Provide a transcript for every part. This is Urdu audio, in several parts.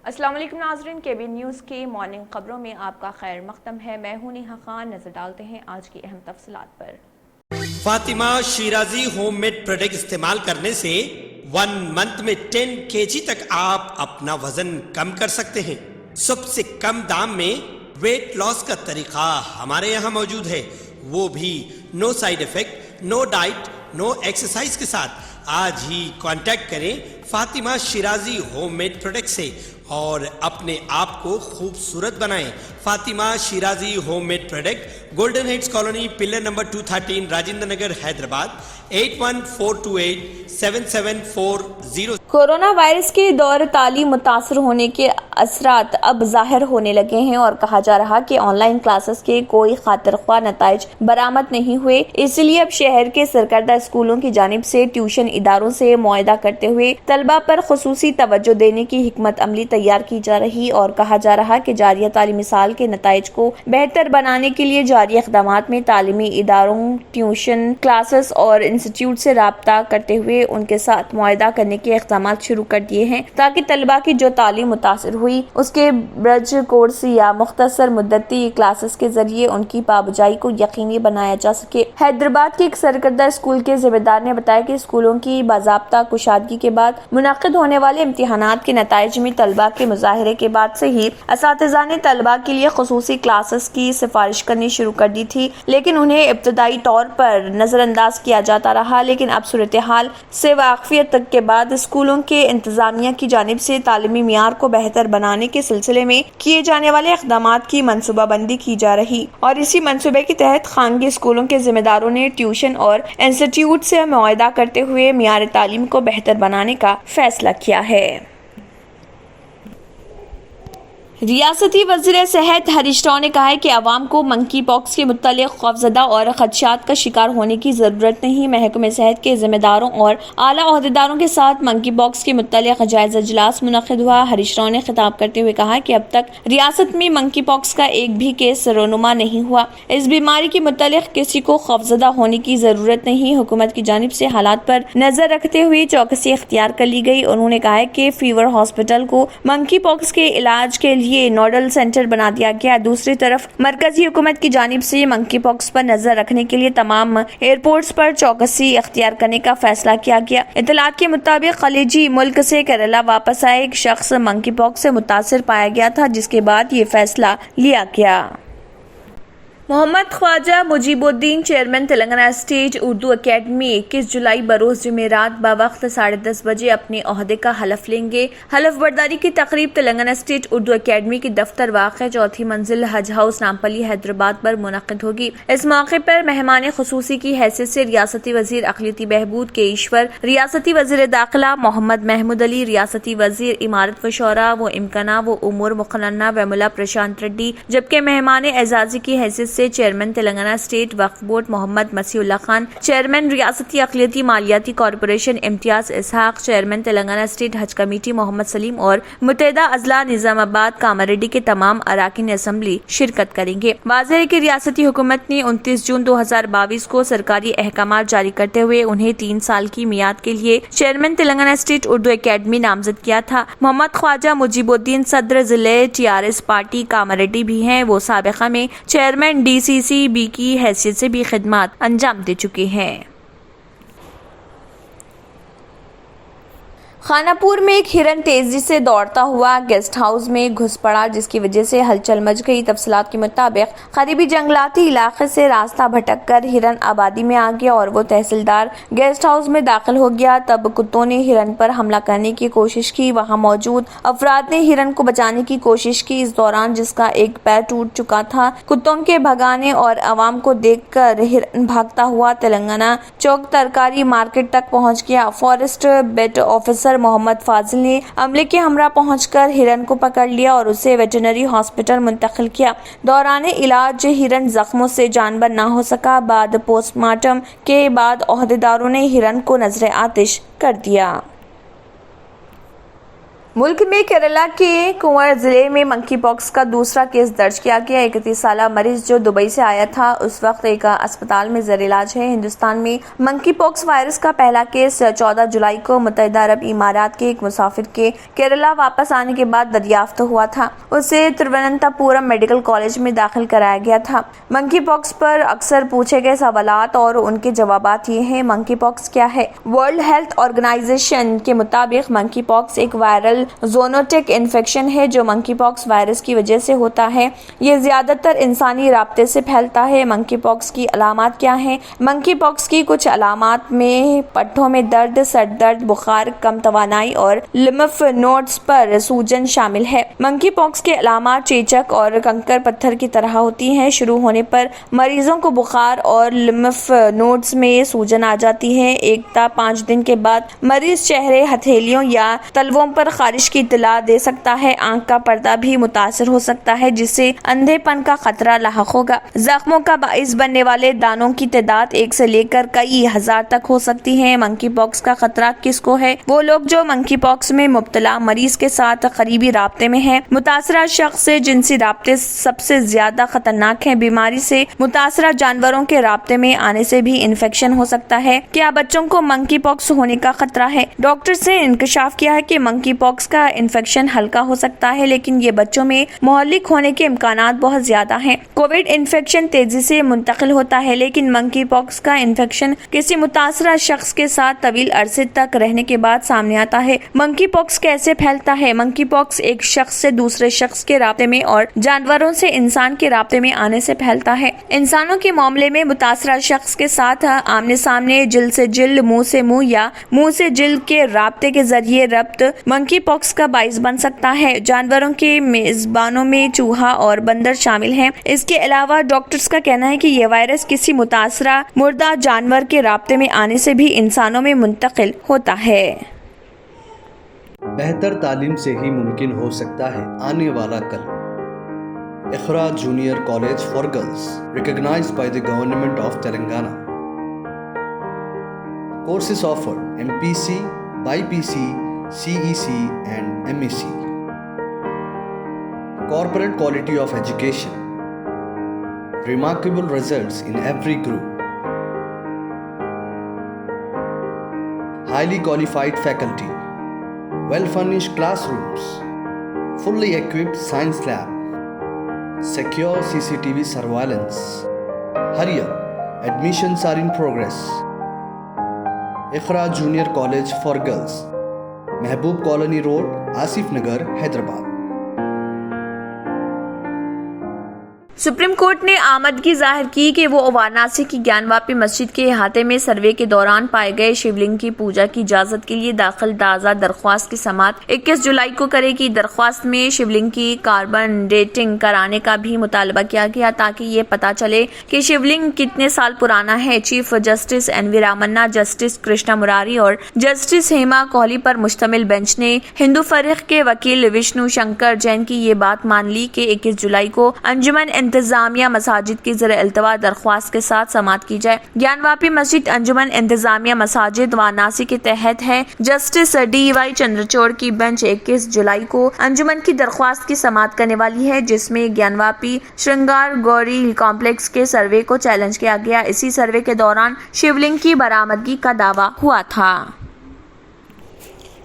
السلام علیکم ناظرین، KB نیوز کی مارننگ خبروں میں آپ کا خیر مقدم ہے۔ میں ہوں نیہا خان۔ نظر ڈالتے ہیں آج کی اہم تفصیلات پر۔ Fatima Shirazi home made product استعمال کرنے سے 1 منتھ میں 10 kg تک آپ اپنا وزن کم کر سکتے ہیں۔ سب سے کم دام میں ویٹ لاس کا طریقہ ہمارے یہاں موجود ہے، وہ بھی no side effect, no diet, no exercise کے ساتھ۔ آج ہی کانٹیکٹ کریں Fatima Shirazi home made product سے اور اپنے آپ کو خوبصورت بنائیں۔ Fatima Shirazi home made product, Golden Heights Colony, pillar number 213، Rajendra Nagar, Hyderabad, 8142877440۔ Corona virus کے دور تعلیم متاثر ہونے کے اثرات اب ظاہر ہونے لگے ہیں اور کہا جا رہا کہ آن لائن کلاسز کے کوئی خاطر خواہ نتائج برآمد نہیں ہوئے، اس لیے اب شہر کے سرکردہ اسکولوں کی جانب سے ٹیوشن اداروں سے معاہدہ کرتے ہوئے طلبہ پر خصوصی توجہ دینے کی حکمت عملی تیار کی جا رہی اور کہا جا رہا کہ جاریہ تعلیمی سال کے نتائج کو بہتر بنانے کے لیے جاری اقدامات میں تعلیمی اداروں، ٹیوشن کلاسز اور انسٹیٹیوٹ سے رابطہ کرتے ہوئے ان کے ساتھ معاہدہ کرنے کے اقدامات شروع کر دیے ہیں تاکہ طلبہ کی جو تعلیم متاثر ہوئی اس کے برج کورس یا مختصر مدتی کلاسز کے ذریعے ان کی پابجائی کو یقینی بنایا جا سکے۔ حیدرآباد کے ایک سرکردہ اسکول کے ذمہ دار نے بتایا کہ اسکولوں کی باضابطہ کشادگی کے بعد منعقد ہونے والے امتحانات کے نتائج میں طلبہ کے مظاہرے کے بعد سے ہی اساتذہ نے طلبہ کے لیے خصوصی کلاسز کی سفارش کرنی شروع کر دی تھی، لیکن انہیں ابتدائی طور پر نظر انداز کیا جاتا رہا۔ لیکن اب صورتحال سے واقفیت تک کے بعد اسکولوں کے انتظامیہ کی جانب سے تعلیمی معیار کو بہتر بنانے کے سلسلے میں کیے جانے والے اقدامات کی منصوبہ بندی کی جا رہی اور اسی منصوبے کے تحت خانگی اسکولوں کے ذمہ داروں نے ٹیوشن اور انسٹیٹیوٹ سے معاہدہ کرتے ہوئے معیار تعلیم کو بہتر بنانے کا فیصلہ کیا ہے۔ ریاستی وزیر صحت ہریش راؤ نے کہا ہے کہ عوام کو منکی پاکس کے متعلق خوفزدہ اور خدشات کا شکار ہونے کی ضرورت نہیں۔ محکمہ صحت کے ذمہ داروں اور اعلیٰ عہدیداروں کے ساتھ منکی پاکس کے متعلق جائزہ اجلاس منعقد ہوا۔ ہریش راؤ نے خطاب کرتے ہوئے کہا کہ اب تک ریاست میں منکی پاکس کا ایک بھی کیس رونما نہیں ہوا۔ اس بیماری کے متعلق کسی کو خوفزدہ ہونے کی ضرورت نہیں۔ حکومت کی جانب سے حالات پر نظر رکھتے ہوئے چوکسی اختیار کر لی گئی۔ انہوں نے کہا کہ فیور ہاسپٹل کو منکی پاکس کے علاج کے لیے نوڈل سینٹر بنا دیا گیا۔ دوسری طرف مرکزی حکومت کی جانب سے منکی پاکس پر نظر رکھنے کے لیے تمام ایئرپورٹس پر چوکسی اختیار کرنے کا فیصلہ کیا گیا۔ اطلاعات کے مطابق خلیجی ملک سے کیرالہ واپس آئے ایک شخص منکی پاکس سے متاثر پایا گیا تھا، جس کے بعد یہ فیصلہ لیا گیا۔ محمد خواجہ مجیب الدین chairman Telangana state Urdu academy 21 جولائی بروز جمعرات بوقت 10:30 بجے اپنے عہدے کا حلف لیں گے۔ حلف برداری کی تقریب تلنگانہ اسٹیٹ اردو اکیڈمی کی دفتر واقع 4تھی منزل حج ہاؤس نامپلی حیدرآباد پر منعقد ہوگی۔ اس موقع پر مہمان خصوصی کی حیثیت سے ریاستی وزیر اقلیتی بہبود کے ایشور، ریاستی وزیر داخلہ محمد محمود علی، ریاستی وزیر امارت و شورا و امکانہ و امور مقننہ ویملا پرشانت ریڈی، جبکہ مہمان اعزازی کی حیثیت سے چیئرمین تلنگانہ اسٹیٹ وقف بورڈ محمد مسیح اللہ خان، چیئرمین ریاستی اقلیتی مالیاتی کارپوریشن امتیاز اسحاق، چیئرمین تلنگانہ اسٹیٹ حج کمیٹی محمد سلیم اور متحدہ اضلاع نظام آباد کاماریڈی کے تمام اراکین اسمبلی شرکت کریں گے۔ واضح ہے کہ ریاستی حکومت نے 29 جون 2022 کو سرکاری احکامات جاری کرتے ہوئے انہیں 3 سال کی میعاد کے لیے chairman Telangana state Urdu academy نامزد کیا تھا۔ محمد خواجہ مجیب الدین صدر ضلع TRS پارٹی کاماریڈی بھی ہیں۔ وہ سابقہ میں چیئرمین DCCB کی حیثیت سے بھی خدمات انجام دے چکے ہیں۔ خانہ پور میں ایک ہرن تیزی سے دوڑتا ہوا گیسٹ ہاؤس میں گھس پڑا، جس کی وجہ سے ہلچل مچ گئی۔ تفصیلات کے مطابق قریبی جنگلاتی علاقے سے راستہ بھٹک کر ہرن آبادی میں آ گیا اور وہ تحصیلدار گیسٹ ہاؤس میں داخل ہو گیا۔ تب کتوں نے ہرن پر حملہ کرنے کی کوشش کی۔ وہاں موجود افراد نے ہرن کو بچانے کی کوشش کی، اس دوران جس کا ایک پیر ٹوٹ چکا تھا۔ کتوں کے بھگانے اور عوام کو دیکھ کر ہرن بھاگتا ہوا تلنگانہ چوک ترکاری مارکیٹ تک پہنچ گیا۔ Forest bat officer Muhammad Fazil نے عملے کے ہمراہ پہنچ کر ہرن کو پکڑ لیا اور اسے ویٹرنری ہاسپٹل منتقل کیا۔ دوران علاج ہرن زخموں سے جان بر نہ ہو سکا۔ بعد پوسٹ مارٹم کے بعد عہدیداروں نے ہرن کو نذر آتش کر دیا۔ ملک میں کیرلا کے کنور ضلع میں منکی پاکس کا دوسرا کیس درج کیا گیا۔ 31 سالہ مریض جو دبئی سے آیا تھا اس وقت ایک اسپتال میں زیر علاج ہے۔ ہندوستان میں منکی پاکس وائرس کا پہلا کیس 14 جولائی کو متحدہ عرب امارات کے ایک مسافر کے کیرلا واپس آنے کے بعد دریافت ہوا تھا۔ اسے ترووننتھاپورم میڈیکل کالج میں داخل کرایا گیا تھا۔ منکی پاکس پر اکثر پوچھے گئے سوالات اور ان کے جوابات یہ ہیں: منکی پاکس کیا ہے؟ ورلڈ ہیلتھ آرگنائزیشن کے مطابق منکی پاکس ایک وائرل زونوٹک انفیکشن ہے جو منکی پاکس وائرس کی وجہ سے ہوتا ہے۔ یہ زیادہ تر انسانی رابطے سے پھیلتا ہے۔ منکی پاکس کی علامات کیا ہیں؟ منکی پاکس کی کچھ علامات میں پٹھوں میں درد، سر درد، بخار، کم توانائی اور لمف نوڈز پر سوجن شامل ہے۔ منکی پاکس کے علامات چیچک اور کنکر پتھر کی طرح ہوتی ہیں۔ شروع ہونے پر مریضوں کو بخار اور لمف نوڈز میں سوجن آ جاتی ہے۔ 1 تا 5 دن کے بعد مریض چہرے، ہتھیلیوں یا تلووں پر خارش کی اطلاع دے سکتا ہے۔ آنکھ کا پردہ بھی متاثر ہو سکتا ہے جس سے اندھے پن کا خطرہ لاحق ہوگا۔ زخموں کا باعث بننے والے دانوں کی تعداد 1 سے لے کر کئی ہزار تک ہو سکتی ہے۔ منکی پاکس کا خطرہ کس کو ہے؟ وہ لوگ جو منکی پاکس میں مبتلا مریض کے ساتھ قریبی رابطے میں ہیں۔ متاثرہ شخص سے جنسی رابطے سب سے زیادہ خطرناک ہیں۔ بیماری سے متاثرہ جانوروں کے رابطے میں آنے سے بھی انفیکشن ہو سکتا ہے۔ کیا بچوں کو منکی پاکس ہونے کا خطرہ ہے؟ ڈاکٹرز نے انکشاف کیا ہے کہ منکی پاکس کا انفیکشن ہلکا ہو سکتا ہے لیکن یہ بچوں میں مہلک ہونے کے امکانات بہت زیادہ ہیں۔ کووڈ انفیکشن تیزی سے منتقل ہوتا ہے لیکن منکی پاکس کا انفیکشن کسی متاثرہ شخص کے ساتھ طویل عرصے تک رہنے کے بعد سامنے آتا ہے۔ منکی پاکس کیسے پھیلتا ہے؟ منکی پاکس ایک شخص سے دوسرے شخص کے رابطے میں اور جانوروں سے انسان کے رابطے میں آنے سے پھیلتا ہے۔ انسانوں کے معاملے میں متاثرہ شخص کے ساتھ آمنے سامنے، جلد سے جلد، منہ سے منہ یا منہ سے جلد کے رابطے کے ذریعے ربط منکی پاکس کا باعث بن سکتا ہے۔ جانوروں کے میزبانوں میں چوہا اور بندر شامل ہیں۔ اس کے علاوہ ڈاکٹرز کا کہنا ہے کہ یہ وائرس کسی متاثرہ مردہ جانور کے رابطے میں آنے سے بھی انسانوں میں منتقل ہوتا ہے۔ بہتر تعلیم سے ہی ممکن ہو سکتا ہے آنے والا کل۔ Iqra junior college for girls recognized by the Government of Telangana. Courses offered: MPC, BPC, CEC and MEC. Corporate quality of education. Remarkable results in every group. Highly qualified faculty. Well-furnished classrooms. Fully equipped science lab. Secure CCTV surveillance. Hurry up, admissions are in progress. Iqra Junior College for Girls, Mehboob Colony Road, Asif Nagar, Hyderabad. Supreme court نے آمدگی ظاہر کی کہ وہ وارانسی کی گیان واپی مسجد کے احاطے میں سروے کے دوران پائے گئے شیولنگ کی پوجا کی اجازت کے لیے داخل تازہ درخواست کی سماعت 21 جولائی کو کرے گی۔ درخواست میں شیولنگ کی کاربن ڈیٹنگ کرانے کا بھی مطالبہ کیا گیا تاکہ یہ پتہ چلے کہ شیولنگ کتنے سال پرانا ہے۔ چیف جسٹس این وی رامنا، جسٹس کرشنا مراری اور جسٹس ہیما کوہلی پر مشتمل بینچ نے ہندو فریق کے وکیل وشنو شنکر جین کی یہ بات مان لی کہ 21 جولائی کو انجمن انتظامیہ مساجد کی زیر التوا درخواست کے ساتھ سماعت کی جائے۔ گیان واپی مسجد انجمن انتظامیہ مساجد وارانسی کے تحت ہے۔ جسٹس ڈی وائی چندرچوڑ کی بینچ 21 جولائی کو انجمن کی درخواست کی سماعت کرنے والی ہے جس میں گیان واپی شرنگار گوری کمپلیکس کے سروے کو چیلنج کیا گیا۔ اسی سروے کے دوران شیولنگ کی برآمدگی کا دعویٰ ہوا تھا۔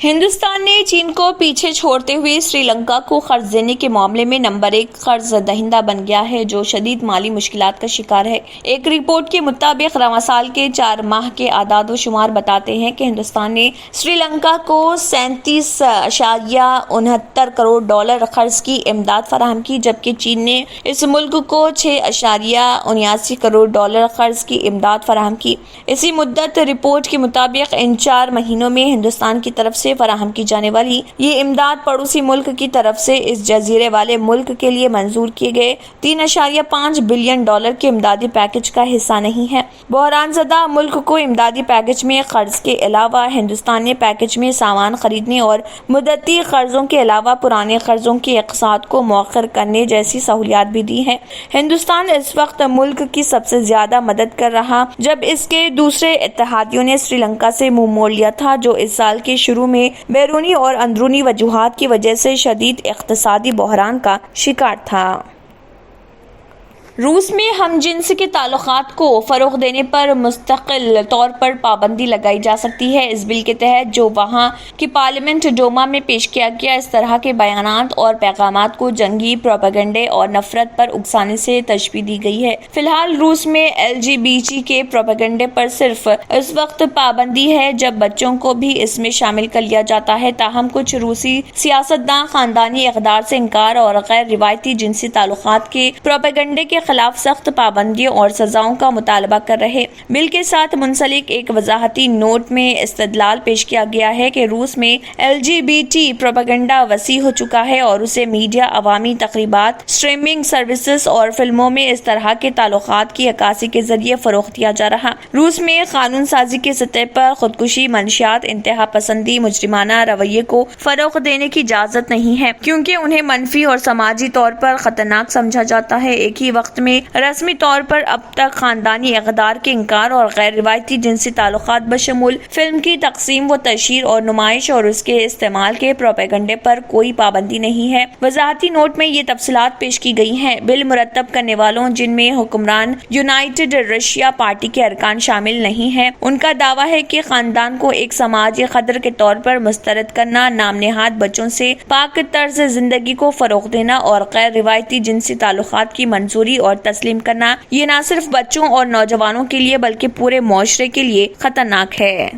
ہندوستان نے چین کو پیچھے چھوڑتے ہوئے سری لنکا کو قرض دینے کے معاملے میں نمبر 1 قرض دہندہ بن گیا ہے جو شدید مالی مشکلات کا شکار ہے۔ ایک رپورٹ کے مطابق رواں سال کے 4 ماہ کے اعداد و شمار بتاتے ہیں کہ ہندوستان نے سری لنکا کو $37.69 کروڑ قرض کی امداد فراہم کی جبکہ چین نے اس ملک کو $6.79 کروڑ قرض کی امداد فراہم کی۔ اسی مدت رپورٹ کے مطابق ان 4 مہینوں میں ہندوستان کی طرف سے فراہم کی جانے والی یہ امداد پڑوسی ملک کی طرف سے اس جزیرے والے ملک کے لیے منظور کیے گئے $3.5 بلین کے امدادی پیکج کا حصہ نہیں ہے۔ بحران زدہ ملک کو امدادی پیکج میں قرض کے علاوہ ہندوستان نے پیکج میں سامان خریدنے اور مدتی قرضوں کے علاوہ پرانے قرضوں کے اقساط کو مؤخر کرنے جیسی سہولیات بھی دی ہیں۔ ہندوستان اس وقت ملک کی سب سے زیادہ مدد کر رہا جب اس کے دوسرے اتحادیوں نے سری لنکا سے منہ موڑ لیا تھا جو اس سال کے شروع میں میں بیرونی اور اندرونی وجوہات کی وجہ سے شدید اقتصادی بحران کا شکار تھا۔ روس میں ہم جنس کے تعلقات کو فروغ دینے پر مستقل طور پر پابندی لگائی جا سکتی ہے۔ اس بل کے تحت جو وہاں کی پارلیمنٹ ڈوما میں پیش کیا گیا، اس طرح کے بیانات اور پیغامات کو جنگی پروپیگنڈے اور نفرت پر اکسانے سے تشبیہ دی گئی ہے۔ فی الحال روس میں LGBT کے پروپیگنڈے پر صرف اس وقت پابندی ہے جب بچوں کو بھی اس میں شامل کر لیا جاتا ہے، تاہم کچھ روسی سیاستداں خاندانی اقدار سے انکار اور غیر روایتی جنسی تعلقات کے پروپیگنڈے کے خلاف سخت پابندیوں اور سزاؤں کا مطالبہ کر رہے۔ بل کے ساتھ منسلک ایک وضاحتی نوٹ میں استدلال پیش کیا گیا ہے کہ روس میں LGBT پروپیگنڈا وسیع ہو چکا ہے اور اسے میڈیا، عوامی تقریبات، اسٹریمنگ سروسز اور فلموں میں اس طرح کے تعلقات کی عکاسی کے ذریعے فروغ دیا جا رہا۔ روس میں قانون سازی کی سطح پر خودکشی منشیات، انتہا پسندی، مجرمانہ رویے کو فروغ دینے کی اجازت نہیں ہے کیونکہ انہیں منفی اور سماجی طور پر خطرناک سمجھا جاتا ہے۔ ایک ہی وقت میں رسمی طور پر اب تک خاندانی اقدار کے انکار اور غیر روایتی جنسی تعلقات بشمول فلم کی تقسیم و تشہیر اور نمائش اور اس کے استعمال کے پروپیگنڈے پر کوئی پابندی نہیں ہے۔ وضاحتی نوٹ میں یہ تفصیلات پیش کی گئی ہیں۔ بل مرتب کرنے والوں، جن میں حکمران یونائٹڈ رشیا پارٹی کے ارکان شامل نہیں ہیں، ان کا دعویٰ ہے کہ خاندان کو ایک سماجی قدر کے طور پر مسترد کرنا، نام نہاد بچوں سے پاک طرز زندگی کو فروغ دینا اور غیر روایتی جنسی تعلقات کی منظوری اور تسلیم کرنا، یہ نہ صرف بچوں اور نوجوانوں کے لیے بلکہ پورے معاشرے کے لیے خطرناک ہے۔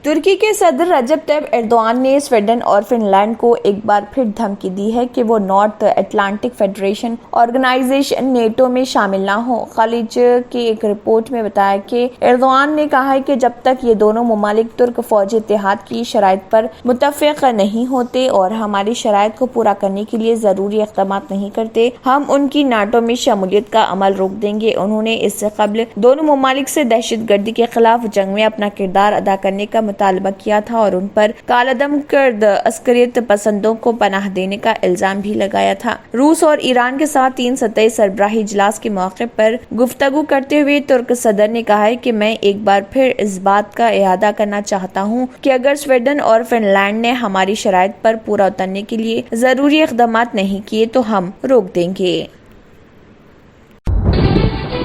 ترکی کے صدر رجب طیب ایردوان نے سویڈن اور فن لینڈ کو ایک بار پھر دھمکی دی ہے کہ وہ North Atlantic Federation Organization NATO میں شامل نہ ہوں۔ خلیج کی ایک رپورٹ میں بتایا کہ ایردوان نے کہا ہے کہ جب تک یہ دونوں ممالک ترک فوجی اتحاد کی شرائط پر متفق نہیں ہوتے اور ہماری شرائط کو پورا کرنے کے لیے ضروری اقدامات نہیں کرتے، ہم ان کی ناٹو میں شمولیت کا عمل روک دیں گے۔ انہوں نے اس سے قبل دونوں ممالک سے دہشت گردی کے خلاف جنگ میں اپنا کردار ادا کرنے کا مطالبہ کیا تھا اور ان پر کالعدم کرد عسکریت پسندوں کو پناہ دینے کا الزام بھی لگایا تھا۔ روس اور ایران کے ساتھ 3 سطحی سربراہی اجلاس کے موقع پر گفتگو کرتے ہوئے ترک صدر نے کہا ہے کہ میں ایک بار پھر اس بات کا اعادہ کرنا چاہتا ہوں کہ اگر سویڈن اور فن لینڈ نے ہماری شرائط پر پورا اترنے کے لیے ضروری اقدامات نہیں کیے تو ہم روک دیں گے۔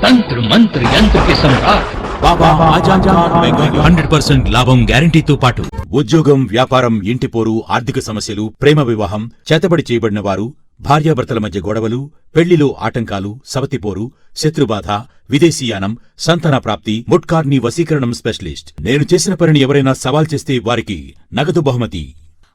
తంత్ర మంత్ర యంత్ర కి సమ్రాట్ బాబా ఆజాన్ బెంగాల్ 100% లాభం గ్యారంటీతో పాటు ఉద్యోగం, వ్యాపారం, ఇంటి పోరు, ఆర్థిక సమస్యలు, ప్రేమ వివాహం, చేతబడి చేయబడిన వారు, భార్యాభర్తల మధ్య గొడవలు, పెళ్లిలో ఆటంకాలు, సవతిపోరు, శత్రుబాధ, విదేశీయానం, సంతాన ప్రాప్తి, ముట్కార్ని వశీకరణం స్పెషలిస్ట్. నేను చేసిన పనిని ఎవరైనా సవాల్ చేస్తే వారికి నగదు బహుమతి.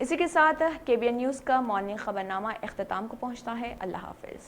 اسی کے ساتھ KBN نیوز کا مارننگ خبرنامہ اختتام کو پہنچتا ہے۔ اللہ حافظ۔